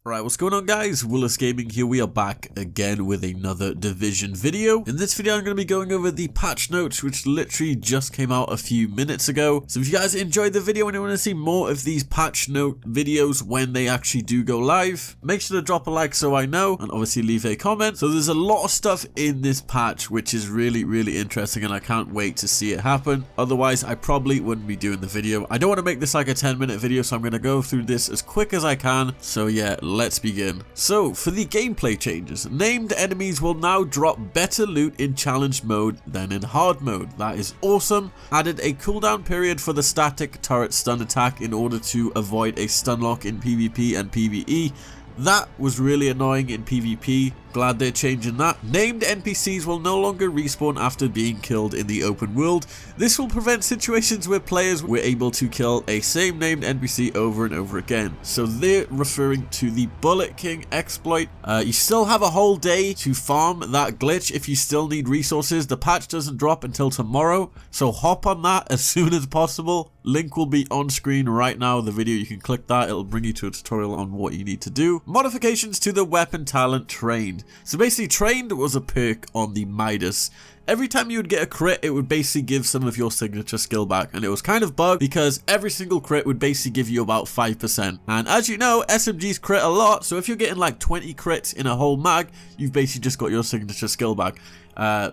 Right, what's going on guys? Willis Gaming here. We are back again with another Division video. In this video I'm going to be going over the patch notes which literally just came out a few minutes ago. So if you guys enjoyed the video and you want to see more of these patch note videos when they actually do go live, make sure to drop a like so I know, and obviously leave a comment. So there's a lot of stuff in this patch which is really interesting and I can't wait to see it happen. Otherwise I probably wouldn't be doing the video. I don't want to make this like a 10-minute video, so I'm going to go through this as quick as I can. So yeah, let's begin. So for the gameplay changes, named enemies will now drop better loot in challenge mode than in hard mode. That is awesome. Added a cooldown period for the static turret stun attack in order to avoid a stun lock in PvP and PvE. That was really annoying in PvP. Glad they're changing that. Named NPCs will no longer respawn after being killed in the open world. This will prevent situations where players were able to kill a same named NPC over and over again. So they're referring to the Bullet King exploit. You still have a whole day to farm that glitch if you still need resources. The patch doesn't drop until tomorrow, so hop on that as soon as possible. Link will be on screen right now. The video, you can click that. It'll bring you to a tutorial on what you need to do. Modifications to the weapon talent Trained. So basically, Trained was a perk on the Midas. Every time you would get a crit, it would basically give some of your signature skill back, and it was kind of bugged because every single crit would basically give you about 5%. And as you know, SMGs crit a lot, so if you're getting like 20 crits in a whole mag, you've basically just got your signature skill back.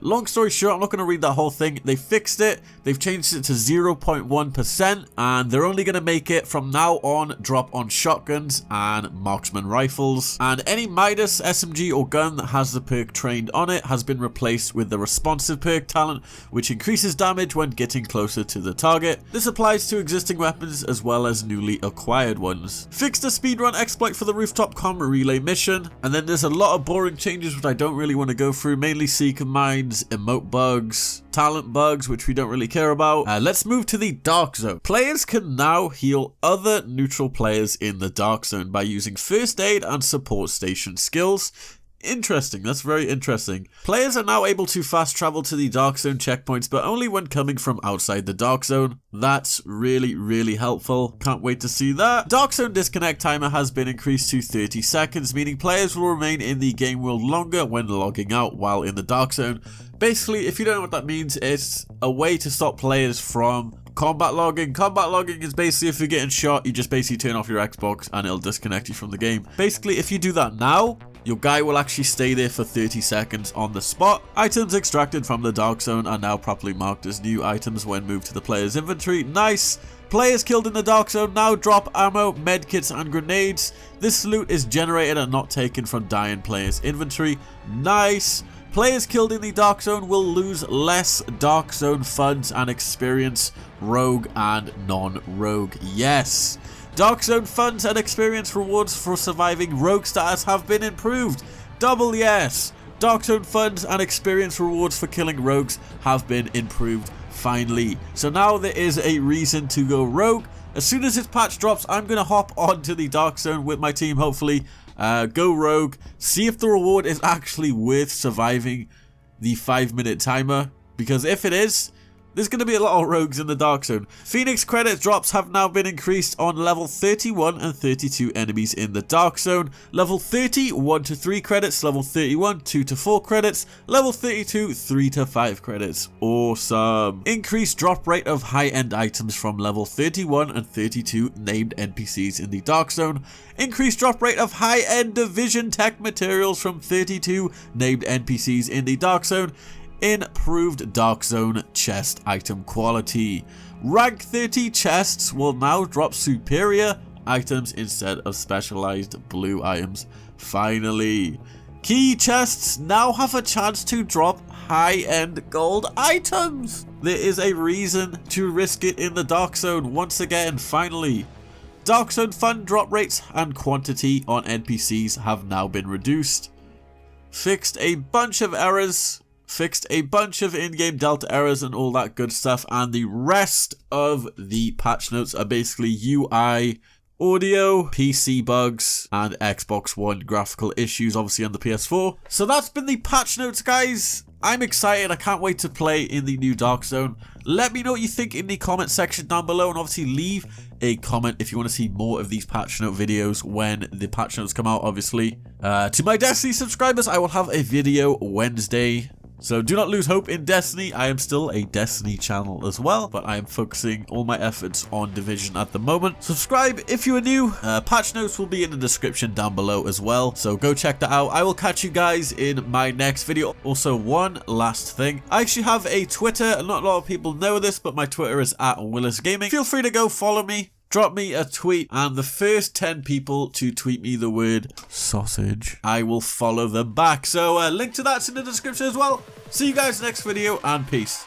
Long story short, I'm not going to read that whole thing. They fixed it. They've changed it to 0.1%, and they're only going to make it from now on drop on shotguns and marksman rifles. And any Midas, SMG or gun that has the perk Trained on it has been replaced with the responsive perk talent, which increases damage when getting closer to the target. This applies to existing weapons as well as newly acquired ones. Fixed a speedrun exploit for the rooftop comm relay mission, and then there's a lot of boring changes which I don't really want to go through, mainly seek mines, emote bugs, talent bugs, which we don't really care about. Let's move to the Darkzone. Players can now heal other neutral players in the Darkzone by using first aid and support station skills. Interesting, that's very interesting. Players are now able to fast travel to the Darkzone checkpoints, but only when coming from outside the Darkzone. That's really helpful. Can't wait to see that. Darkzone disconnect timer has been increased to 30 seconds, meaning players will remain in the game world longer when logging out while in the Darkzone. Basically, if you don't know what that means, it's a way to stop players from combat logging. Combat logging is basically if you're getting shot, you just basically turn off your Xbox and it'll disconnect you from the game. Basically, if you do that now, your guy will actually stay there for 30 seconds on the spot. Items extracted from the Darkzone are now properly marked as new items when moved to the player's inventory. Nice! Players killed in the Darkzone now drop ammo, medkits and grenades. This loot is generated and not taken from dying players' inventory. Nice! Players killed in the Darkzone will lose less Darkzone funds and experience, rogue and non-rogue. Yes! Darkzone funds and experience rewards for surviving rogue status have been improved. Double yes! Darkzone funds and experience rewards for killing rogues have been improved finally. So now there is a reason to go rogue. As soon as this patch drops, I'm going to hop onto the Darkzone with my team, hopefully. Go rogue. See if the reward is actually worth surviving the 5-minute timer. Because if it is, there's going to be a lot of rogues in the Darkzone. Phoenix credit drops have now been increased on level 31 and 32 enemies in the Darkzone. Level 30, 1 to 3 credits. Level 31, 2 to 4 credits. Level 32, 3 to 5 credits. Awesome. Increased drop rate of high-end items from level 31 and 32 named NPCs in the Darkzone. Increased drop rate of high-end division tech materials from 32 named NPCs in the Darkzone. Improved Darkzone chest item quality. Rank 30 chests will now drop superior items instead of specialized blue items. Finally. Key chests now have a chance to drop high-end gold items. There is a reason to risk it in the Darkzone once again, finally. Darkzone fund drop rates and quantity on NPCs have now been reduced. Fixed a bunch of errors. Fixed a bunch of in-game delta errors and all that good stuff, and the rest of the patch notes are basically UI, audio, PC bugs, and Xbox One graphical issues, obviously on the PS4. So that's been the patch notes, guys. I'm excited. I can't wait to play in the new Darkzone. Let me know what you think in the comment section down below, and obviously leave a comment if you want to see more of these patch note videos when the patch notes come out, obviously. To my Destiny subscribers, I will have a video Wednesday. So do not lose hope in Destiny. I am still a Destiny channel as well, but I am focusing all my efforts on Division at the moment. Subscribe if you are new. Patch notes will be in the description down below as well, so go check that out. I will catch you guys in my next video. Also, one last thing. I actually have a Twitter, and not a lot of people know this, but my Twitter is @WillisGaming. Feel free to go follow me. Drop me a tweet, and the first 10 people to tweet me the word sausage, I will follow them back. So link to that's in the description as well. See you guys next video, and peace.